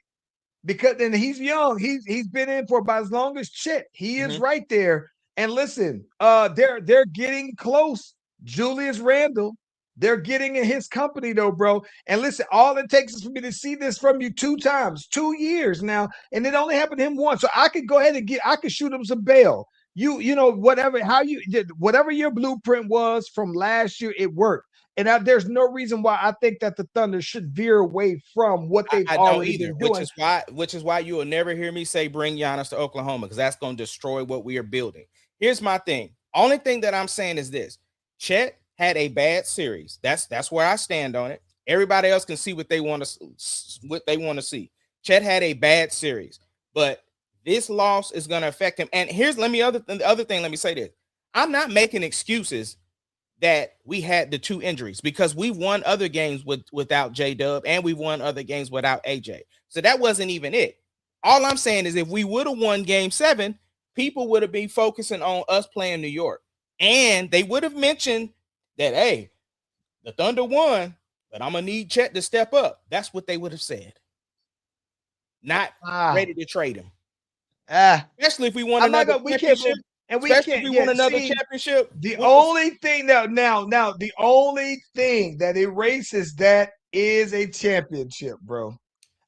because then he's young. He's been in for about as long as Chet. He is right there. And listen, they're getting close. Julius Randle, they're getting in his company though, bro. And listen, all it takes is for me to see this from you 2 times, 2 years now, and it only happened to him once. So I could go ahead and I could shoot him some bail. You know, whatever, how you did, whatever your blueprint was from last year, it worked. And there's no reason why I think that the Thunder should veer away from what they've already been doing. Which is why you will never hear me say bring Giannis to Oklahoma, because that's going to destroy what we are building. Here's my thing. Only thing that I'm saying is this: Chet had a bad series. That's where I stand on it. Everybody else can see what they want to see. Chet had a bad series, but this loss is going to affect him. And here's the other thing. Let me say this: I'm not making excuses that we had the 2 injuries, because we won other games without J-Dub, and we won other games without AJ. So that wasn't even it. All I'm saying is if we would have won game 7, people would have been focusing on us playing New York. And they would have mentioned that, hey, the Thunder won, but I'm going to need Chet to step up. That's what they would have said. Not ready to trade him. Especially if we won another championship. And we can't win another championship. The only thing now, the only thing that erases that is a championship, bro.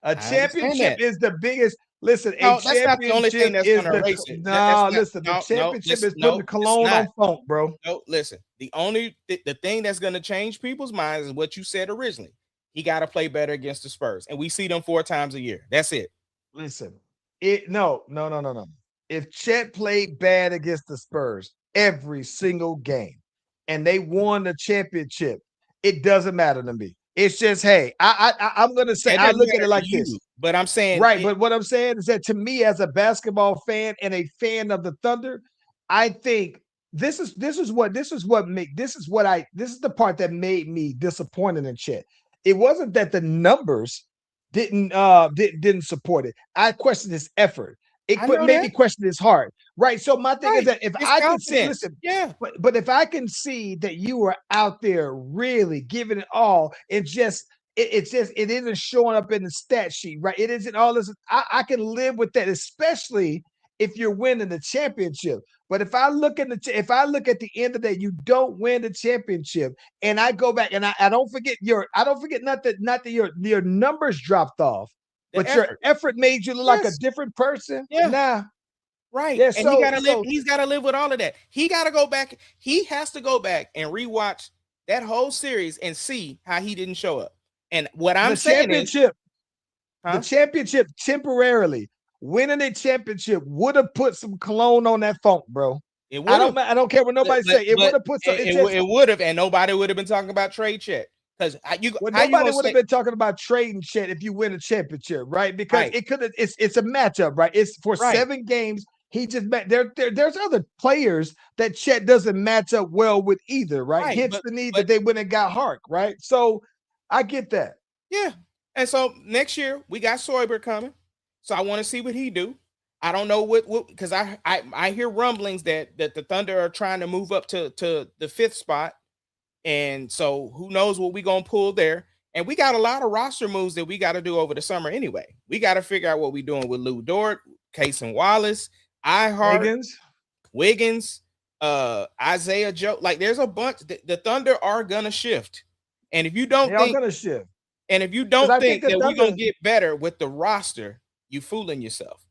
A championship is the biggest. Listen, no, that's not the only thing that's going to erase it. The championship is putting the cologne on funk, bro. No, listen. The thing that's going to change people's minds is what you said originally. He got to play better against the Spurs, and we see them 4 times a year. That's it. Listen, no. If Chet played bad against the Spurs every single game and they won the championship, it doesn't matter to me. It's just, hey, I'm going to say, I look at it like this. But I'm saying, right. But what I'm saying is that to me, as a basketball fan and a fan of the Thunder, I think this is the part that made me disappointed in Chet. It wasn't that the numbers didn't support it. I questioned his effort. It made me question his heart, right? So my thing is that if I can see, listen, but if I can see that you were out there really giving it all, it isn't showing up in the stat sheet, right? It isn't all this. I can live with that, especially if you're winning the championship. But if I look at the end of the day, you don't win the championship, and I go back and I don't forget not that your numbers dropped off. But your effort made you look like a different person. Yeah. Nah. Right. Yeah, and he's got to live with all of that. He got to go back. He has to go back and rewatch that whole series and see how he didn't show up. And what I'm saying is the championship temporarily, winning a championship would have put some cologne on that funk, bro. I don't care what nobody say. It would have put some. It would have, and nobody would have been talking about trade Chet. Because nobody would have been talking about trading Chet if you win a championship, right? Because it could have. It's a matchup, right? It's for 7 games. He just met there's other players that Chet doesn't match up well with either, right? Hence the need that they went and got Hark, right? So I get that. Yeah, and so next year we got Soyber coming, so I want to see what he do. I don't know what because I hear rumblings that the Thunder are trying to move up to the 5th spot. And so who knows what we're going to pull there. And we got a lot of roster moves that we got to do over the summer anyway. We got to figure out what we're doing with Lou Dort, Cason Wallace, Wiggins, Isaiah Joe. Like there's a bunch. The Thunder are going to shift. And if you don't think going to shift. And if you don't think that we're going to get better with the roster, you fooling yourself.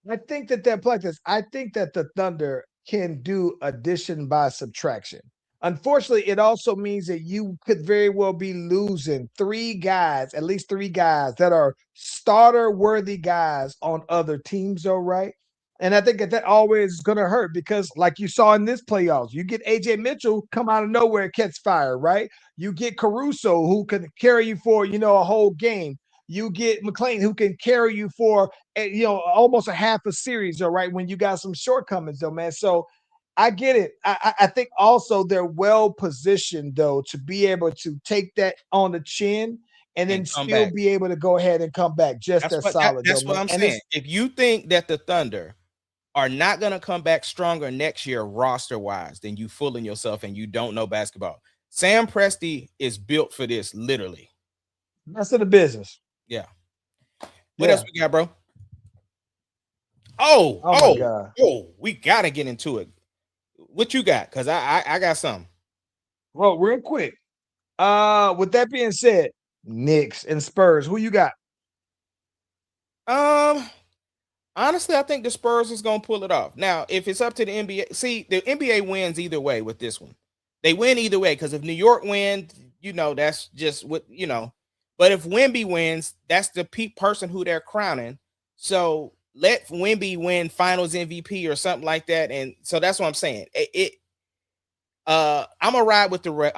I think that the Thunder can do addition by subtraction. Unfortunately, it also means that you could very well be losing at least three guys that are starter-worthy guys on other teams, though, right? And I think that always is going to hurt because, like you saw in this playoffs, you get A.J. Mitchell come out of nowhere and catch fire, right? You get Caruso, who can carry you for, a whole game. You get McClain, who can carry you for, almost a half a series, all right, when you got some shortcomings, though, man. So I get it. I think also they're well positioned though to be able to take that on the chin and then and come still back. be able to go ahead and come back just as solid though, That's what man. I'm And saying. it's If you think that the Thunder are not going to come back stronger next year roster wise, then you fooling yourself and you don't know basketball. Sam Presti is built for this, literally. that's of the business. Yeah. What else Yeah. we got, bro? Oh, Oh my oh, God. oh, we gotta get into it. What you got? Cause I got some. Well, real quick. With that being said, Knicks and Spurs, who you got? Um, honestly, I think the Spurs is gonna pull it off. Now, if it's up to the NBA, see, the NBA wins either way with this one. They win either way because if New York wins, that's just what you know. But if Wemby wins, that's the person who they're crowning. So let Wemby win Finals MVP or something like that. And so that's what I'm saying. I'm gonna ride with the West.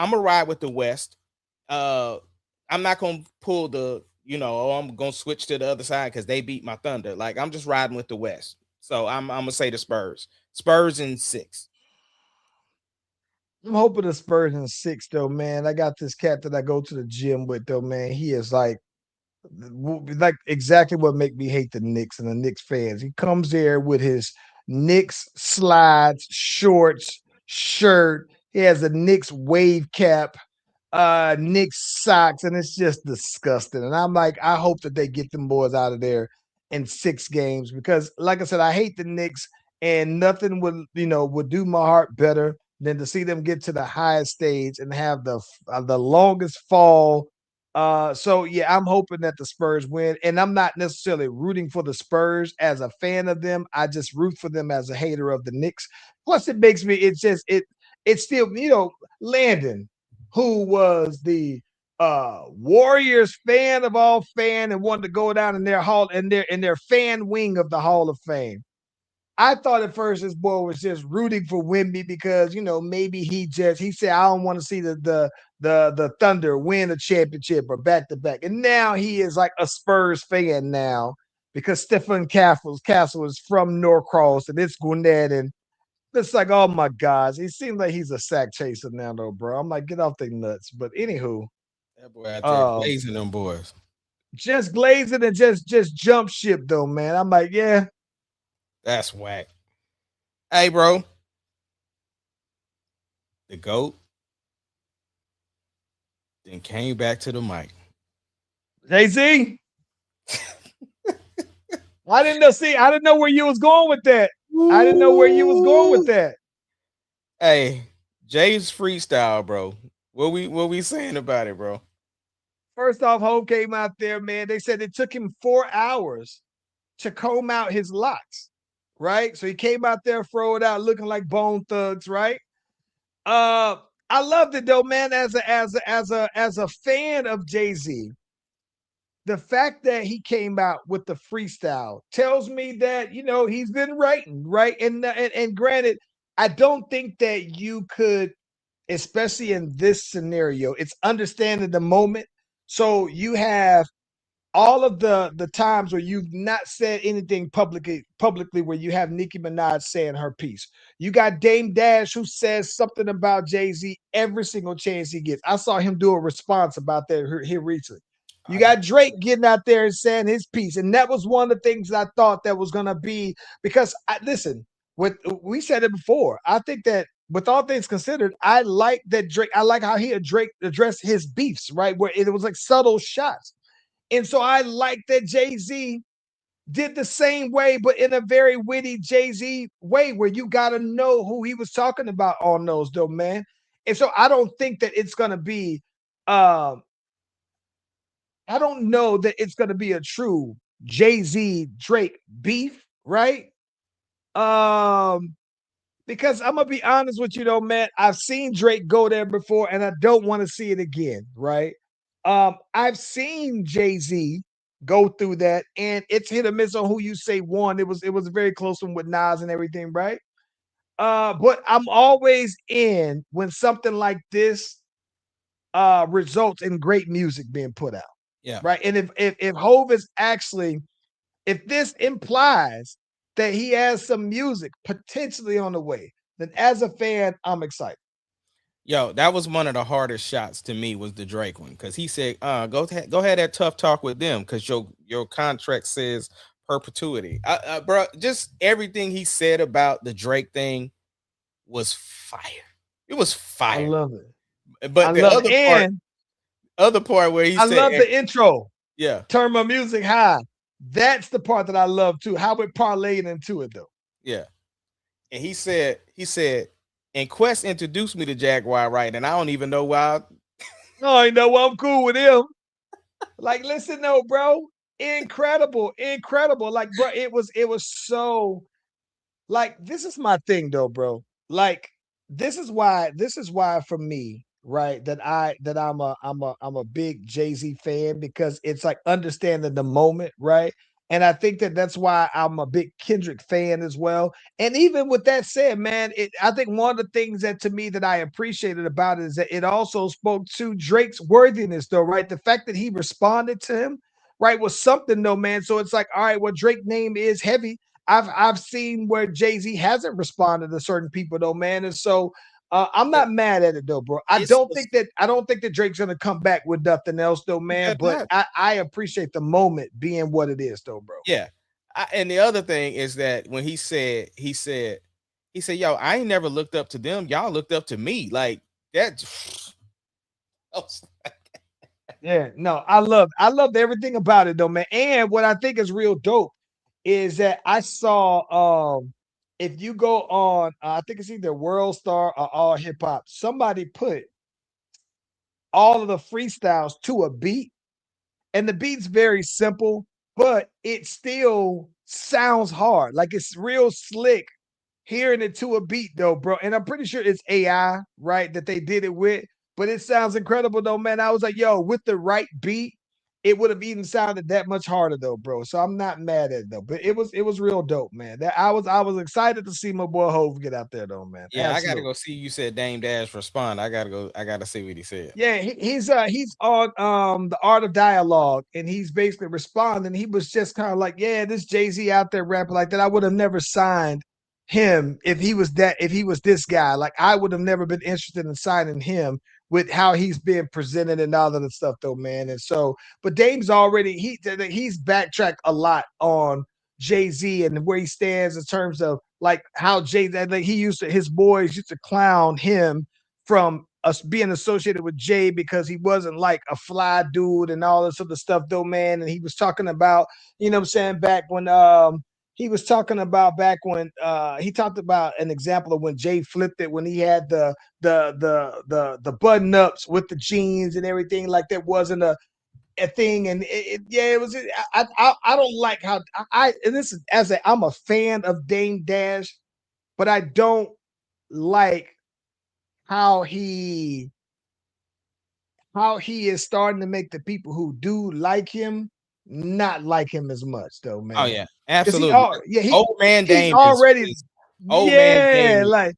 I'm not gonna pull I'm gonna switch to the other side because they beat my Thunder. Like I'm just riding with the West. So I'm gonna say the Spurs. Spurs in 6. I'm hoping the Spurs in 6 though, man. I got this cat that I go to the gym with though, man. He is like exactly what make me hate the Knicks and the Knicks fans. He comes there with his Knicks slides, shorts, shirt. He has a Knicks wave cap, Knicks socks, and it's just disgusting. And I'm like, I hope that they get them boys out of there in 6 games because, like I said, I hate the Knicks, and nothing would do my heart better than to see them get to the highest stage and have the longest fall. So yeah, I'm hoping that the Spurs win, and I'm not necessarily rooting for the Spurs as a fan of them. I just root for them as a hater of the Knicks. Plus, it makes me. It's still Landon, who was the Warriors fan of all fan and wanted to go down in their in their fan wing of the Hall of Fame. I thought at first this boy was just rooting for Wimby because maybe he said I don't want to see the Thunder win a championship or back to back, and now he is like a Spurs fan now because Stephen Castle is from Norcross and it's Gwinnett, and it's like, oh my gosh, he seems like he's a sack chaser now, though, bro. I'm like, get off the nuts. But anywho, That boy out there um, blazing them boys. just glazing and just jump ship though, man. I'm like, yeah, That's whack. Hey, bro, the GOAT then came back to the mic. Jay-Z. I didn't know. See, I didn't know where you was going with that. I didn't know where you was going with that. Hey, Jay's freestyle, bro. What we saying about it, bro? First off, Hov came out there, man. They said it took him 4 hours to comb out his locks, right? So he came out there, throw it out, looking like Bone Thugs, right? I loved it though, man. As a fan of Jay-Z, the fact that he came out with the freestyle tells me that he's been writing, right? And granted, I don't think that you could, especially in this scenario, it's understanding the moment. So you have all of the times where you've not said anything publicly where you have Nicki Minaj saying her piece. You got Dame Dash who says something about Jay-Z every single chance he gets. I saw him do a response about that here recently. You got Drake getting out there and saying his piece. And that was one of the things I thought that was going to be because listen, we said it before. I think that with all things considered, I like that Drake. I like how Drake addressed his beefs, right? Where it was like subtle shots. And so I like that Jay-Z did the same way, but in a very witty Jay-Z way where you got to know who he was talking about on those, though, man. And so I don't think that it's going to be, I don't know that it's going to be a true Jay-Z Drake beef, right? Um, because I'm gonna be honest with you though, man. I've seen Drake go there before, and I don't want to see it again, right? I've seen Jay-Z go through that, and it's hit or miss on who you say won. It was a very close one with Nas and everything, right? But I'm always in when something like this results in great music being put out, Yeah. right? And if Hove is actually, if this implies that he has some music potentially on the way, then as a fan, I'm excited. Yo, that was one of the hardest shots to me was the Drake one because he said, go ahead that tough talk with them because your contract says perpetuity." Bro, just everything he said about the Drake thing was fire. It was I fire. love it. But I the love it. And other part where he I said, love the intro. yeah, Turn my music high. That's the part that I love too. How it parlayed into it though. yeah, and he said, and Quest introduced me to Jaguar, right? And I don't even know why. Oh, you know what? I'm cool with him. Like, listen, though, bro. Incredible. Like, bro, it was so like this is my thing though, bro. Like, this is why for me, right, that I'm a big Jay-Z fan because it's like understanding the moment, right? And I think that that's why I'm a big Kendrick fan as well. And even with that said, man, I think one of the things that to me that I appreciated about it is that it also spoke to Drake's worthiness, though, right? The fact that he responded to him, right, was something, though, man. So it's like, all right, well, Drake name is heavy. I've seen where Jay-Z hasn't responded to certain people, though, man. And so I'm not mad at it though, bro. I don't think that Drake's gonna come back with nothing else, though, man. But I appreciate the moment being what it is, though, bro. Yeah. And the other thing is that when he said, yo, I ain't never looked up to them. Y'all looked up to me. Like that. Yeah, no, I loved everything about it though, man. And what I think is real dope is that I saw if you go on I think it's either World Star or All Hip Hop, somebody put all of the freestyles to a beat, and the beat's very simple, but it still sounds hard. Like it's real slick hearing it to a beat though, bro. And I'm pretty sure it's AI, right, that they did it with, but it sounds incredible though, man. I was like, yo, with the right beat, it would have even sounded that much harder though, bro. So I'm not mad at it though, but it was real dope, man. That I was excited to see my boy Hove get out there though, man. Yeah, Absolutely. I gotta go see. You said Dame Dash respond. I gotta see what he said. Yeah, he's on the Art of Dialogue, and he's basically responding. He was just kind of like, yeah, this Jay-Z out there rapping like that. I would have never signed him if he was this guy. Like I would have never been interested in signing him with how he's being presented and all of the stuff though, man. And so, but Dame's already he's backtracked a lot on Jay-Z and where he stands in terms of like how his boys used to clown him from us being associated with Jay because he wasn't like a fly dude and all this other stuff though, man. And he was talking about, you know what I'm saying, back when he was talking about back when he talked about an example of when Jay flipped it when he had the button ups with the jeans and everything like that wasn't a thing. And it was. I don't like how and this is I'm a fan of Dame Dash, but I don't like how he is starting to make the people who do like him not like him as much though, man. Oh yeah, absolutely. Old man he's Dame already old man Dame. Like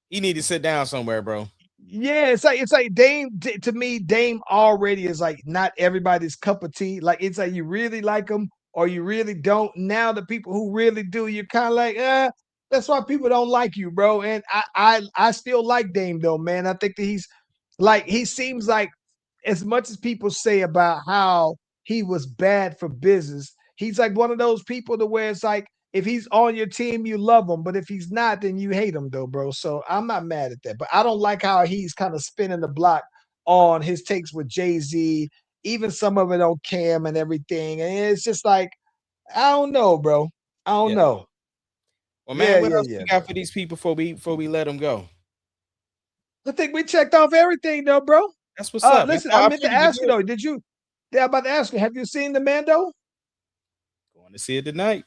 he need to sit down somewhere, bro. Yeah, it's like Dame to me. Dame already is like not everybody's cup of tea. Like it's like you really like him or you really don't. Now the people who really do, you're kind of like, that's why people don't like you, bro. And I still like Dame though, man. I think that he seems like as much as people say about how he was bad for business, he's like one of those people to where it's like if he's on your team, you love him, but if he's not, then you hate him, though, bro. So I'm not mad at that, but I don't like how he's kind of spinning the block on his takes with Jay-Z, even some of it on Cam and everything. And it's just like, I don't know, bro. I don't know. Well, man, what else we got for these people before we let them go? I think we checked off everything, though, bro. That's what's up. Listen, I meant to ask you though. I'm about to ask you. Have you seen the Mando? Going to see it tonight.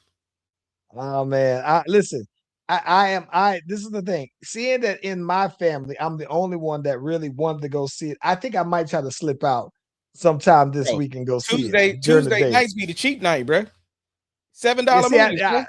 Oh man, listen. This is the thing. Seeing that in my family, I'm the only one that really wanted to go see it. I think I might try to slip out sometime this week and go see it. Tuesday nights be the cheap night, bro. $7 movies. I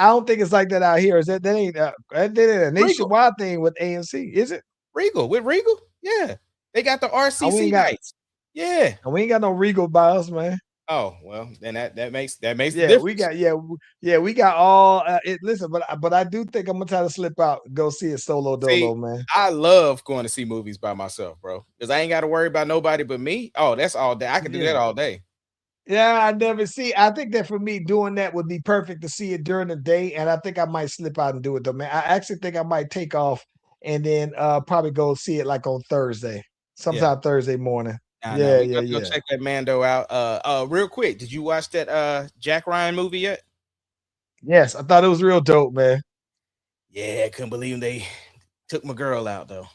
don't think it's like that out here. Is that ain't a nationwide thing with AMC? Is it Regal with Regal? Yeah, they got the RCC nights. Yeah, and we ain't got no Regal by us, man. Oh well, then that makes the Yeah, we difference. got we got all it. Listen, but I do think I'm gonna try to slip out and go see it solo See, dolo, man. I love going to see movies by myself, bro, because I ain't got to worry about nobody but me. Oh, that's all day. I can do that Yeah. all day. Yeah, I never see. I think that for me, doing that would be perfect to see it during the day, and I think I might slip out and do it though, man. I actually think I might take off and then probably go see it like on Thursday, Yeah. sometime Thursday morning. I know. Yeah, We yeah, got to go yeah. check that Mando out. Real quick, did you watch that Jack Ryan movie yet? Yes, I thought it was real dope, man. Yeah, I couldn't believe they took my girl out though.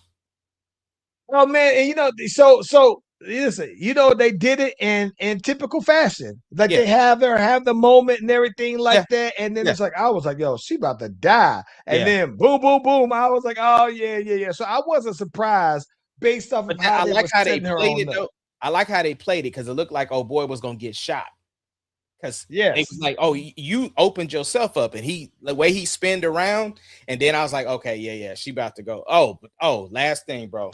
Oh man, and so listen, they did it in typical fashion. Like Yeah, they have the moment and everything like yeah, that. And then yeah, it's like I was like, yo, she about to die. And yeah. then boom, boom, boom. I was like, oh yeah, yeah, yeah. So I wasn't surprised based off But of how I they like were how they setting her played on it up. though. I like how they played it because it looked like oh boy was gonna get shot. Because they was Yes. like, oh, you opened yourself up, and the way he spinned around, and then I was like, okay, yeah, yeah, she about to go. Oh, last thing, bro.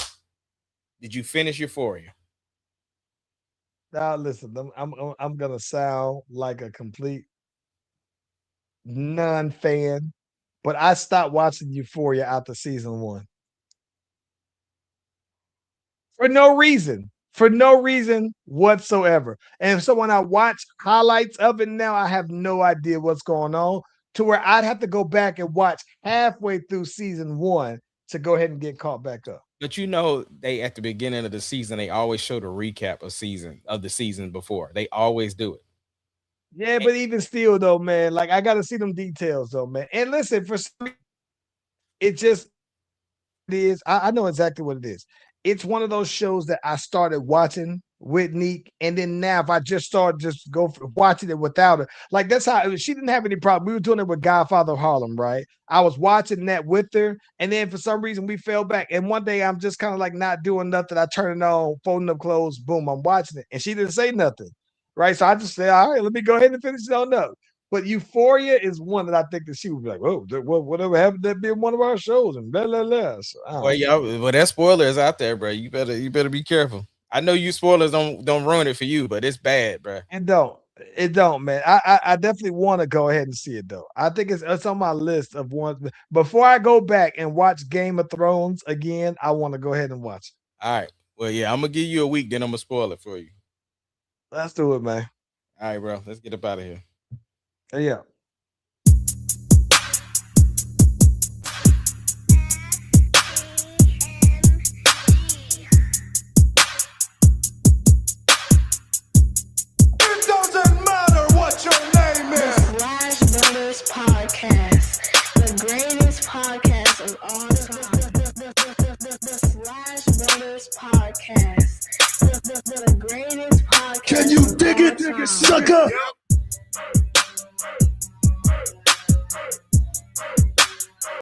Did you finish Euphoria? Now listen, I'm gonna sound like a complete non-fan, but I stopped watching Euphoria after season one. For no reason whatsoever. And so when I watch highlights of it now, I have no idea what's going on to where I'd have to go back and watch halfway through season one to go ahead and get caught back up. But they at the beginning of the season, they always show the recap of the season before. They always do it. Yeah, but even still though, man, like I gotta see them details though, man. And listen, it just it is. I know exactly what it is. It's one of those shows that I started watching with Neek, and then now if I just started just watching it without her, like that's how she didn't have any problem. We were doing it with Godfather of Harlem, right? I was watching that with her, and then for some reason we fell back. And one day I'm just kind of like not doing nothing. I turn it on, folding up clothes, boom, I'm watching it, and she didn't say nothing, right? So I just said, all right, let me go ahead and finish it on up. But Euphoria is one that I think that she would be like, "Oh, whatever happened to that being one of our shows?" And blah blah blah. So, I Well, don't know. yeah, well, that spoiler is out there, bro. You better be careful. I know you spoilers don't ruin it for you, but it's bad, bro. It don't, man. I definitely want to go ahead and see it though. I think it's on my list of ones. Before I go back and watch Game of Thrones again, I want to go ahead and watch it. All right. Well, yeah, I'm gonna give you a week, then I'm gonna spoil it for you. Let's do it, man. All right, bro. Let's get up out of here. Yeah.